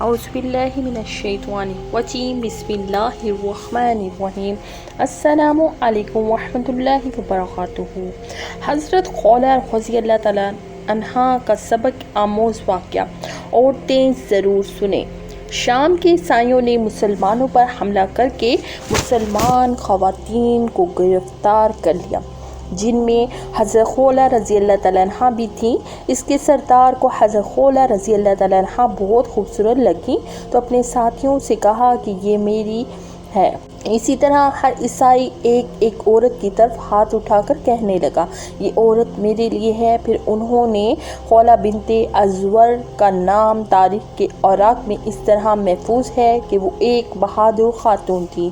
اعوذ باللہ من الشیطان الرجیم بسم اللہ الرحمن الرحیم السلام علیکم ورحمۃ اللہ وبرکاتہ۔ حضرت خولہ رضی اللہ تعالیٰ عنہا کا سبق آموز واقعہ عورتیں ضرور سنیں۔ شام کے عیسائیوں نے مسلمانوں پر حملہ کر کے مسلمان خواتین کو گرفتار کر لیا، جن میں حضرت خولہ رضی اللہ تعالیٰ عنہ بھی تھیں۔ اس کے سردار کو حضرت خولہ رضی اللہ تعالیٰ عنہ بہت خوبصورت لگیں تو اپنے ساتھیوں سے کہا کہ یہ میری ہے۔ اسی طرح ہر عیسائی ایک عورت کی طرف ہاتھ اٹھا کر کہنے لگا، یہ عورت میرے لیے ہے۔ پھر انہوں نے خولہ بنت ازور کا نام تاریخ کے اوراق میں اس طرح محفوظ ہے کہ وہ ایک بہادر خاتون تھی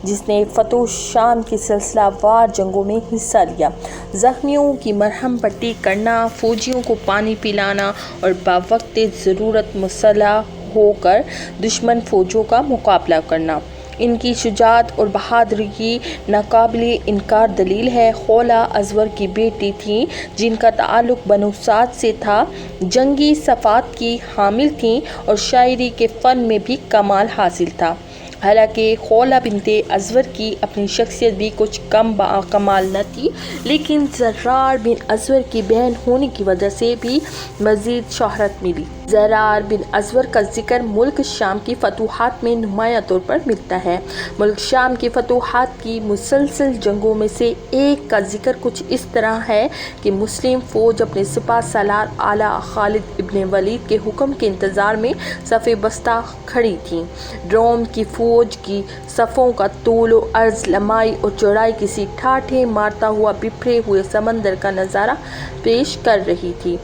جس نے فتح شام کی سلسلہ وار جنگوں میں حصہ لیا، زخمیوں کی مرہم پٹی کرنا، فوجیوں کو پانی پلانا اور بوقت ضرورت مسلح ہو کر دشمن فوجوں کا مقابلہ کرنا۔ ان کی شجاعت اور بہادری کی ناقابل انکار دلیل ہے۔ خولہ ازور کی بیٹی تھیں جن کا تعلق بنو سعد سے تھا، جنگی صفات کی حامل تھیں اور شاعری کے فن میں بھی کمال حاصل تھا۔ حالانکہ خولہ بنت ازور کی اپنی شخصیت بھی کچھ کم کمال نہ تھی، لیکن زرار بن ازور کی بہن ہونے کی وجہ سے بھی مزید شہرت ملی۔ زرار بن ازور کا ذکر ملک شام کی فتوحات میں نمایاں طور پر ملتا ہے۔ ملک شام کی فتوحات کی مسلسل جنگوں میں سے ایک کا ذکر کچھ اس طرح ہے کہ مسلم فوج اپنے سپہ سالار اعلیٰ خالد ابن ولید کے حکم کے انتظار میں صف بستہ کھڑی تھیں۔ روم کی فوج کی صفوں کا طول و عرض، لمبائی اور چوڑائی کسی ٹھاٹھے مارتا ہوا بکھرے ہوئے سمندر کا نظارہ پیش کر رہی تھی۔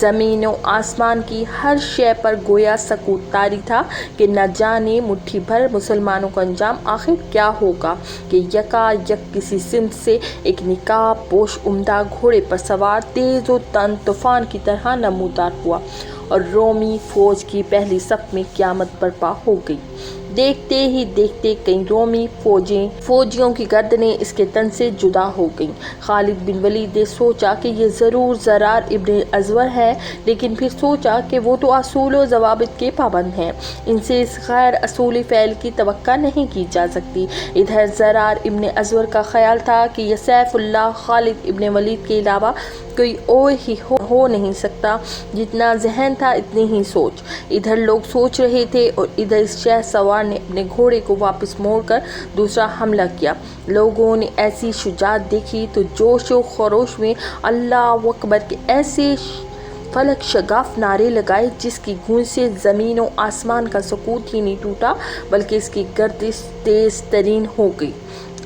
زمین و آسمان کی ہر شے پر گویا سکوت طاری تھا کہ نہ جانے مٹھی بھر مسلمانوں کا انجام آخر کیا ہوگا کہ یکا یک کسی سمت سے ایک نقاب پوش عمدہ گھوڑے پر سوار تیز و تند طوفان کی طرح نمودار ہوا اور رومی فوج کی پہلی صف میں قیامت برپا ہو گئی۔ دیکھتے ہی دیکھتے کئی رومی فوجیوں کی گردنیں اس کے تن سے جدا ہو گئیں۔ خالد بن ولید نے سوچا کہ یہ ضرور زرار ابن ازور ہے، لیکن پھر سوچا کہ وہ تو اصول و ضوابط کے پابند ہیں، ان سے اس غیر اصولی فعل کی توقع نہیں کی جا سکتی۔ ادھر زرار ابن ازور کا خیال تھا کہ یہ سیف اللہ خالد ابن ولید کے علاوہ کوئی اور ہی ہو نہیں سکتا، جتنا ذہن تھا اتنی ہی سوچ۔ ادھر لوگ سوچ رہے تھے اور ادھر اس شہ سوار نے اپنے گھوڑے کو واپس موڑ کر دوسرا حملہ کیا۔ لوگوں نے ایسی شجاعت دیکھی تو جوش و خروش میں اللہ اکبر کے ایسے فلک شگاف نعرے لگائے جس کی گونج سے زمین و آسمان کا سکوت ہی نہیں ٹوٹا بلکہ اس کی گردش تیز ترین ہو گئی۔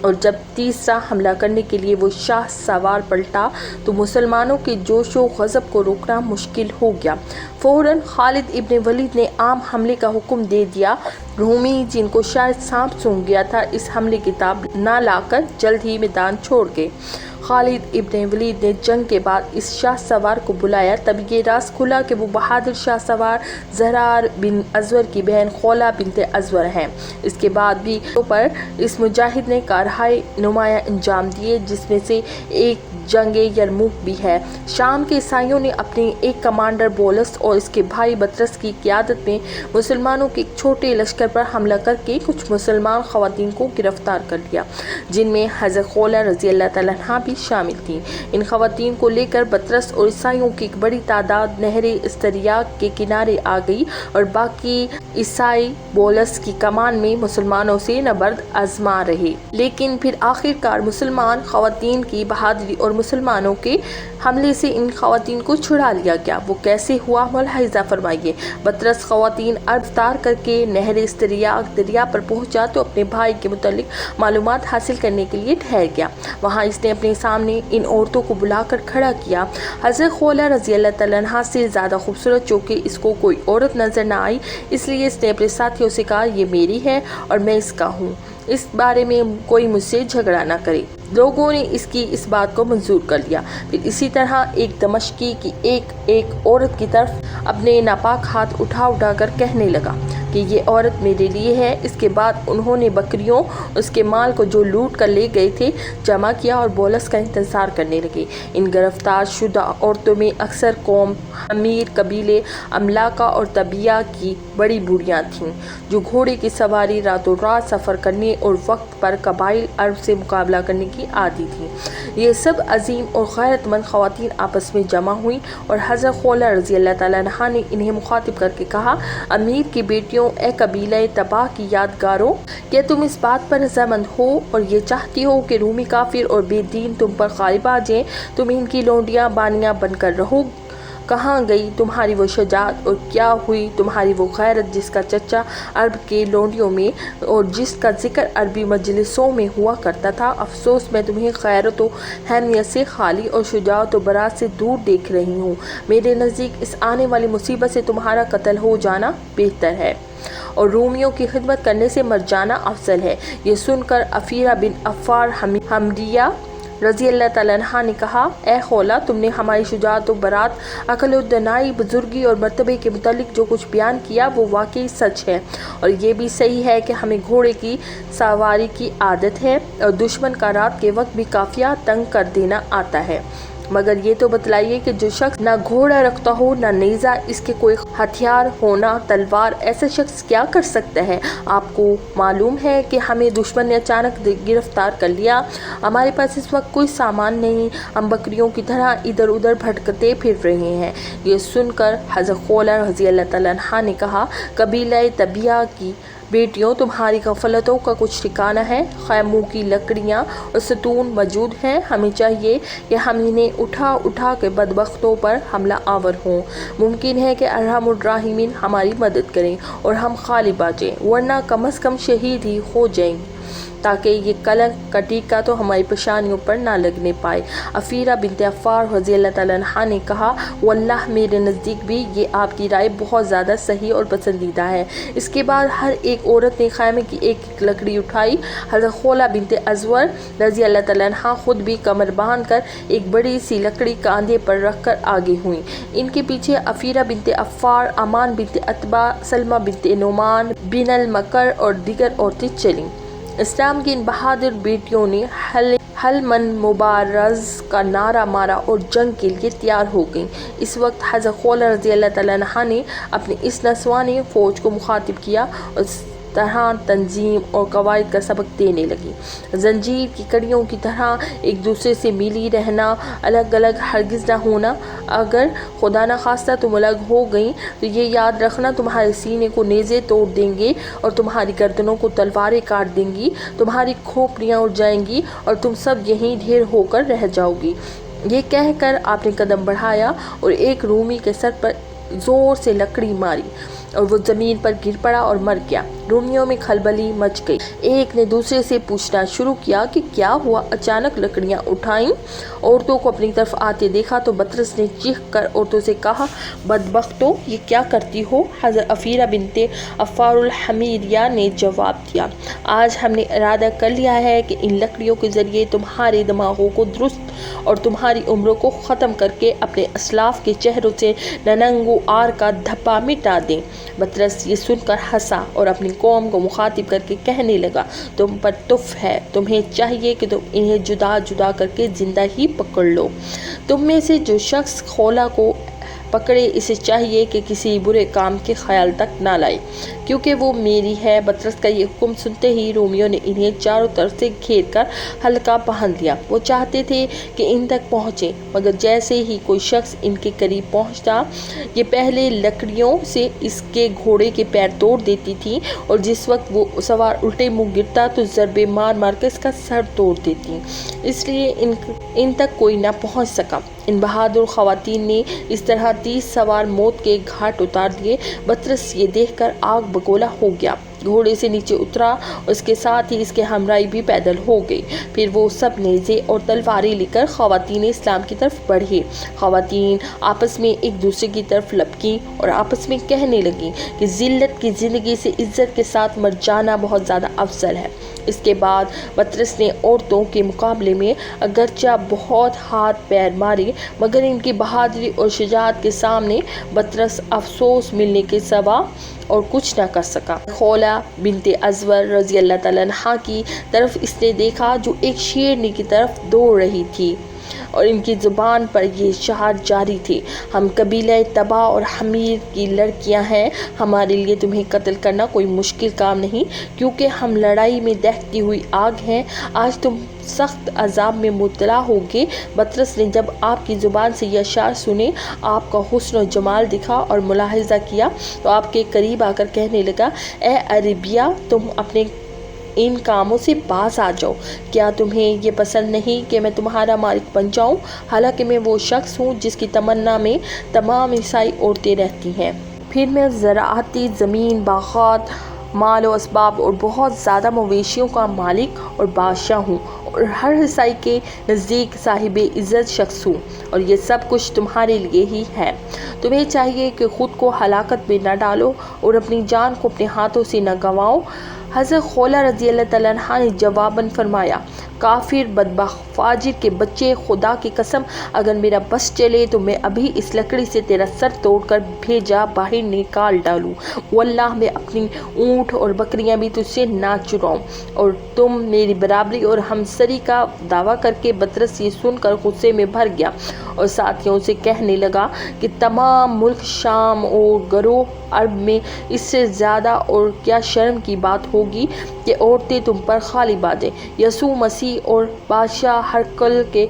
اور جب تیسرا حملہ کرنے کے لیے وہ شاہ سوار پلٹا تو مسلمانوں کے جوش و غضب کو روکنا مشکل ہو گیا۔ فوراً خالد ابن ولید نے عام حملے کا حکم دے دیا۔ رومی جن کو شاید سانپ سونگھ گیا تھا اس حملے کی تاب نہ لا کر جلد ہی میدان چھوڑ گئے۔ خالد ابن ولید نے جنگ کے بعد اس شاہ سوار کو بلایا، تب یہ راز کھلا کہ وہ بہادر شاہ سوار زرار بن ازور کی بہن خولہ بنت ازور ہیں۔ اس کے بعد بھی پر اس مجاہد نے کارہائے نمایاں انجام دیے، جس میں سے ایک جنگ یرموک بھی ہے۔ شام کے عیسائیوں نے اپنے ایک کمانڈر بولس اور اس کے بھائی بطرس کی قیادت میں مسلمانوں کے ایک چھوٹے لشکر پر حملہ کر کے کچھ مسلمان خواتین کو گرفتار کر لیا، جن میں حضرت خولہ رضی اللہ تعالیٰ عنہا بھی شامل تھیں۔ ان خواتین کو لے کر بطرس اور عیسائیوں کی ایک بڑی تعداد نہر استریاق کے کنارے آ گئی اور باقی عیسائی بولس کی کمان میں مسلمانوں سے نبرد آزما رہے۔ لیکن پھر آخرکار مسلمان خواتین کی بہادری اور مسلمانوں کے حملے سے ان خواتین کو چھڑا لیا گیا۔ وہ کیسے ہوا ملاحظہ فرمائیے۔ بطرس خواتین رفتار کر کے نہر استریاق دریا پر پہنچا تو اپنے بھائی کے متعلق معلومات حاصل کرنے کے لیے ٹھہر گیا۔ وہاں اس نے اپنے سامنے ان عورتوں کو بلا کر کھڑا کیا۔ حضرت خولہ رضی اللہ تعالیٰ عنہا سے زیادہ خوبصورت چونکہ اس کو کوئی عورت نظر نہ آئی، اس لیے اس نے اپنے ساتھیوں سے کہا، یہ میری ہے اور میں اس کا ہوں، اس بارے میں کوئی مجھ سے جھگڑا نہ کرے۔ लोगों ने इसकी इस बात को मंजूर कर लिया। फिर इसी तरह एक दमश्की की एक औरत की तरफ अपने नापाक हाथ उठा कर कहने लगा कि ये औरत मेरे लिए है। इसके बाद उन्होंने बकरियों उसके माल को जो लूट कर ले गए थे जमा किया और बोलस का इंतज़ार करने लगे। इन गिरफ्तार शुदा औरतों में अक्सर कौम, अमीर कबीले, अमलाका और तबिया की बड़ी बूढ़ियाँ थीं जो घोड़े की सवारी, रातों रात सफ़र करने और वक्त पर कबाइल अरब से मुकाबला करने की आदी थीं। ये सब अजीम और गैरतमंद ख़वातीन आपस में जमा हुई और हज़रत खौला रज़ी अल्लाह ताला अन्हा ने इन्हें मुखातिब करके कहा, अमीर की बेटियों, ए कबीला तबाह की यादगारों, क्या तुम इस बात पर रज़ामंद हो और ये चाहती हो कि रूमी काफिर और बेदीन तुम पर गालिब आ जाएं? तुम इनकी लौंडियाँ बानियाँ बनकर रहो। कहाँ गई तुम्हारी वो शजात और क्या हुई तुम्हारी वो गैरत जिसका चर्चा अरब के लौंडियों में और जिसका जिक्र अरबी मजलिसों में हुआ करता था? अफसोस मैं तुम्हें गैरत व हमीयत से खाली और शुजाअत व बरात से दूर देख रही हूँ। मेरे नज़दीक इस आने वाली मुसीबत से तुम्हारा कत्ल हो जाना बेहतर है और रूमियों की खिदमत करने से मर जाना अफजल है। ये सुनकर अफीरा बिन अफ़ार हमरिया रज़ी अल्लाह ताला अन्हा ने कहा, ए खौला, तुमने हमारी शुजाअत व बरात, अक़ल व दनाई, बुजुर्गी और मर्तबे के मुतालिक जो कुछ बयान किया वो वाकई सच है और ये भी सही है कि हमें घोड़े की सवारी की आदत है और दुश्मन का रात के वक्त भी काफिया तंग कर देना आता है। मगर ये तो बतलाइए कि जो शख्स ना घोड़ा रखता हो, ना नेज़ा, इसके कोई हथियार हो, ना तलवार, ऐसा शख्स क्या कर सकता है? आपको मालूम है कि हमें दुश्मन ने अचानक गिरफ्तार कर लिया। हमारे पास इस वक्त कोई सामान नहीं, हम बकरियों की तरह इधर उधर भटकते फिर रहे हैं। ये सुनकर हज़रत खौला रज़ी अल्लाह ताला अन्हा ने कहा, कबीला तबिया की बेटियों, तुम्हारी गफलतों का कुछ ठिकाना है? खैमों की लकड़ियाँ और सतून मौजूद हैं। हमें चाहिए कि हम इन्हें उठा के बदबख्तों पर हमला आवर हों। मुमकिन है कि अरहमुर राहिमीन हमारी मदद करें और हम गालिब आ जाएं, वरना कम अज़ कम शहीद ही हो जाएंगे ताकि ये कलंक का टीका तो हमारी पेशानियों पर ना लगने पाए। अफीरा बिनते अफ़ार रज़ी अल्लाह ताला अन्हा ने कहा, वल्लाह मेरे नज़दीक भी ये आपकी राय बहुत ज़्यादा सही और पसंदीदा है। इसके बाद हर एक औरत ने खैमे की एक लकड़ी उठाई। हज़रत खौला बिनते अज़वर रज़ी अल्लाह ताला अन्हा खुद भी कमर बांध कर एक बड़ी सी लकड़ी कांधे पर रख कर आगे हुई। इनके पीछे अफीरा बिनते अफ़ार, अमान बिनते अतबा, सलमा बिनते नुमान, बिनल मकर और दीगर औरतें चलीं। इस्लाम की इन बहादुर बेटियों ने हल मन मुबारज़ का नारा मारा और जंग के लिए तैयार हो गईं। इस वक्त हज़रत खौला रज़ी अल्लाह ताला अन्हा ने अपनी इस नस्वानी फ़ौज को मुखातिब किया और तरह तंजीम और कवायद का सबक देने लगी। जंजीर की कड़ियों की तरह एक दूसरे से मिली रहना, अलग अलग हरगिज़ ना होना। अगर खुदा न खास्ता तुम अलग हो गई तो ये याद रखना, तुम्हारे सीने को नेज़े तोड़ देंगे और तुम्हारी गर्दनों को तलवारें काट देंगी, तुम्हारी खोपड़ियाँ उड़ जाएंगी और तुम सब यहीं ढेर होकर रह जाओगी। ये कहकर आपने कदम बढ़ाया और एक रूमी के सर पर ज़ोर से लकड़ी मारी और वो ज़मीन पर गिर पड़ा और मर गया। रोमियों में खलबली मच गई। एक ने दूसरे से पूछना शुरू किया कि क्या हुआ। अचानक लकड़ियाँ उठाईं, औरतों को अपनी तरफ आते देखा तो बतरस ने चीख कर औरतों से कहा, बदबख्तों, ये क्या करती हो? हज़रत अफीरा बिनते अफ़ारुल हमीरिया ने जवाब दिया, आज हमने इरादा कर लिया है कि इन लकड़ियों के ज़रिए तुम्हारे दिमागों को दुरुस्त और तुम्हारी उम्रों को ख़त्म करके अपने असलाफ के चेहरों से ननंगो आर का धब्बा मिटा दें। बतरस ये सुनकर हंसा और अपनी कौम को मुखातिब करके कहने लगा, तुम पर तुफ है, तुम्हें चाहिए कि तुम इन्हें जुदा जुदा करके ज़िंदा ही पकड़ लो। तुम में से जो शख्स खौला को पकड़े, इसे चाहिए कि किसी बुरे काम के ख्याल तक ना लाए, क्योंकि वो मेरी है। बतरस का ये हुक्म सुनते ही रोमियों ने इन्हें चारों तरफ से घेर कर हल्का पहन दिया। वो चाहते थे कि इन तक पहुँचे, मगर जैसे ही कोई शख्स इनके करीब पहुँचता, ये पहले लकड़ियों से इसके घोड़े के पैर तोड़ देती थी और जिस वक्त वो सवार उल्टे मुँह गिरता तो ज़रबे मार मार कर इसका सर तोड़ देती, इसलिए इन तक कोई ना पहुँच सका। इन बहादुर ख़वातीन ने इस तरह 30 सवार मौत के घाट उतार दिए। बतरस ये देखकर आग बगोला हो गया। घोड़े से नीचे उतरा और इसके साथ ही इसके हमराई भी पैदल हो गई। फिर वो सब नेज़े और तलवारें लेकर ख़वातीन इस्लाम की तरफ बढ़े। ख़वातीन आपस में एक दूसरे की तरफ लपकी और आपस में कहने लगी कि ज़िल्लत की ज़िंदगी से इज़्ज़त के साथ मर जाना बहुत ज़्यादा अफजल है। इसके बाद बतरस ने औरतों के मुकाबले में अगरचा बहुत हाथ पैर मारे, मगर इनकी बहादुरी और शुजाअत के सामने बतरस अफसोस मिलने के सिवा और कुछ न कर सका। खौला बिनते अज़वर रज़ी अल्लाह तआला अन्हा की तरफ इसने देखा जो एक शेरनी की तरफ दौड़ रही थी और इनकी ज़ुबान पर ये शहार जारी थे, हम कबीला तबा और हमीर की लड़कियां हैं, हमारे लिए तुम्हें कत्ल करना कोई मुश्किल काम नहीं, क्योंकि हम लड़ाई में दहकती हुई आग हैं, आज तुम सख्त अजाब में मुब्तला होगे। बतरस ने जब आपकी ज़ुबान से यह अशार सुने, आपका हुस्न और जमाल दिखा और मुलाहिज़ा किया तो आपके करीब आकर कहने लगा, ए अरबिया, तुम अपने इन कामों से बाज आ जाओ। क्या तुम्हें ये पसंद नहीं कि मैं तुम्हारा मालिक बन जाऊं? हालांकि मैं वो शख्स हूँ जिसकी तमन्ना में तमाम ईसाई औरतें रहती हैं। फिर मैं ज़राअती ज़मीन, बाग़ात, माल और असबाब और बहुत ज़्यादा मवेशियों का मालिक और बादशाह हूँ और हर ईसाई के नज़दीक साहिब इज़्ज़त शख्स हूँ और ये सब कुछ तुम्हारे लिए ही है। तुम्हें चाहिए कि ख़ुद को हलाकत में न डालो और अपनी जान को अपने हाथों से न गंवाओ। हज़रत खौला रज़ी अल्लाह तआला अन्हा ने जवाबन फरमाया, काफिर बदबख्त फाजिर के बच्चे, खुदा की कसम अगर मेरा बस चले तो मैं अभी इस लकड़ी से तेरा सर तोड़कर भेजा बाहर निकाल डालूं। वल्लाह मैं अपनी ऊँट और बकरियां भी तुझसे ना चुराऊं और तुम मेरी बराबरी और हमसरी का दावा करके बतरस ये सुनकर गुस्से में भर गया और साथियों से कहने लगा कि तमाम मुल्क शाम और गरोह अरब में इससे ज़्यादा और क्या शर्म की बात होगी कि औरतें तुम पर खाली बातें। यसू मसीह और बादशाह हरकल के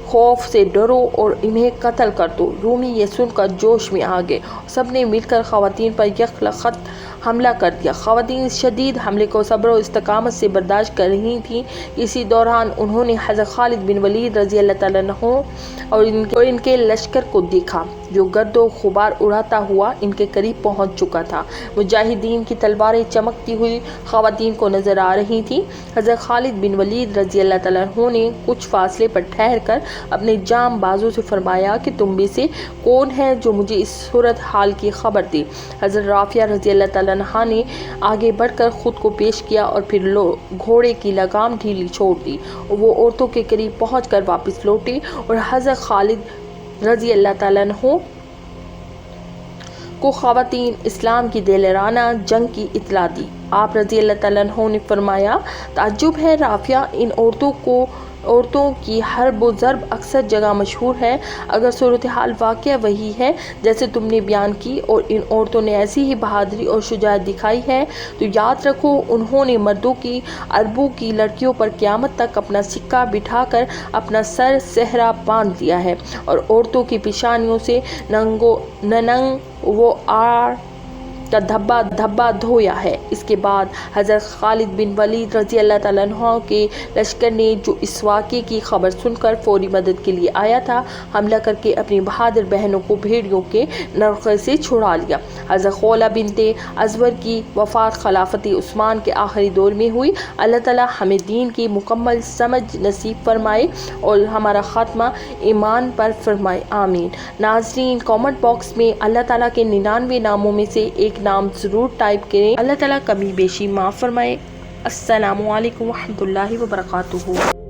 खौफ से डरो और इन्हें कत्ल कर दो। रूमी ये सुनकर जोश में आ गए, सब ने मिलकर ख़वातीन पर यकलखत हमला कर दिया। ख़वातीन शदीद हमले को सब्र और इस्तकामत से बर्दाश्त कर रही थीं। इसी दौरान उन्होंने हज़रत खालिद बिन वलीद रज़ी अल्लाह तआला अन्हु और इनके लश्कर को देखा जो गर्दो खुबार उड़ाता हुआ इनके करीब पहुंच चुका था। मुजाहिदीन की तलवारें चमकती हुई ख़वातीन को नज़र आ रही थीं। हज़रत खालिद बिन वलीद रज़ी अल्लाह तआला अन्हु ने कुछ फासले पर ठहर कर अपने जाम बाजू से फरमाया कि तुम में से कौन है जो मुझे इस सूरत हाल की खबर दे। हज़रत राफिया रज़ी अल्लाह तआला अन्हा ने आगे बढ़कर ख़ुद को पेश किया और फिर घोड़े की लगाम ढीली छोड़ दी और वो औरतों के करीब पहुंचकर वापस लौटे और हज़रत खालिद रज़ी अल्लाह तआला अन्हु को ख़वातीन इस्लाम की दिलराना जंग की इत्तला दी। आप रज़ी अल्लाह तआला अन्हु ने फरमाया, ताज्जुब है राफिया, इन औरतों की हर्ब व ज़र्ब अक्सर जगह मशहूर है। अगर सूरत हाल वाक़या वही है जैसे तुमने बयान की और इन औरतों ने ऐसी ही बहादुरी और शुजाअत दिखाई है तो याद रखो उन्होंने मर्दों की अरबों की लड़कियों पर क़यामत तक अपना सिक्का बिठाकर अपना सर सहरा बांध दिया है और औरतों की पेशानियों से नंग वो आड़ का धब्बा धब्बा धोया है। इसके बाद हज़रत खालिद बिन वलीद रज़ी अल्लाह तआला अन्हु के लश्कर ने जो इस वाक़े की खबर सुनकर फौरी मदद के लिए आया था, हमला करके अपनी बहादुर बहनों को भेड़ियों के नरक़े से छुड़ा लिया। हज़रत खौला बिनते अज़वर की वफ़ात खिलाफत उस्मान के आखिरी दौर में हुई। अल्लाह ताला हमें दीन की मुकम्मल समझ नसीब फरमाए और हमारा ख़ात्मा ईमान पर फरमाए, आमीन। नाज़रीन, कमेंट बॉक्स में अल्लाह ताला के 99 नामों में से एक नाम ज़रूर टाइप करें। अल्लाह ताला कमी बेशी माफ़ फरमाए। अस्सलामु अलैकुम व रहमतुल्लाहि व बरकातुहू।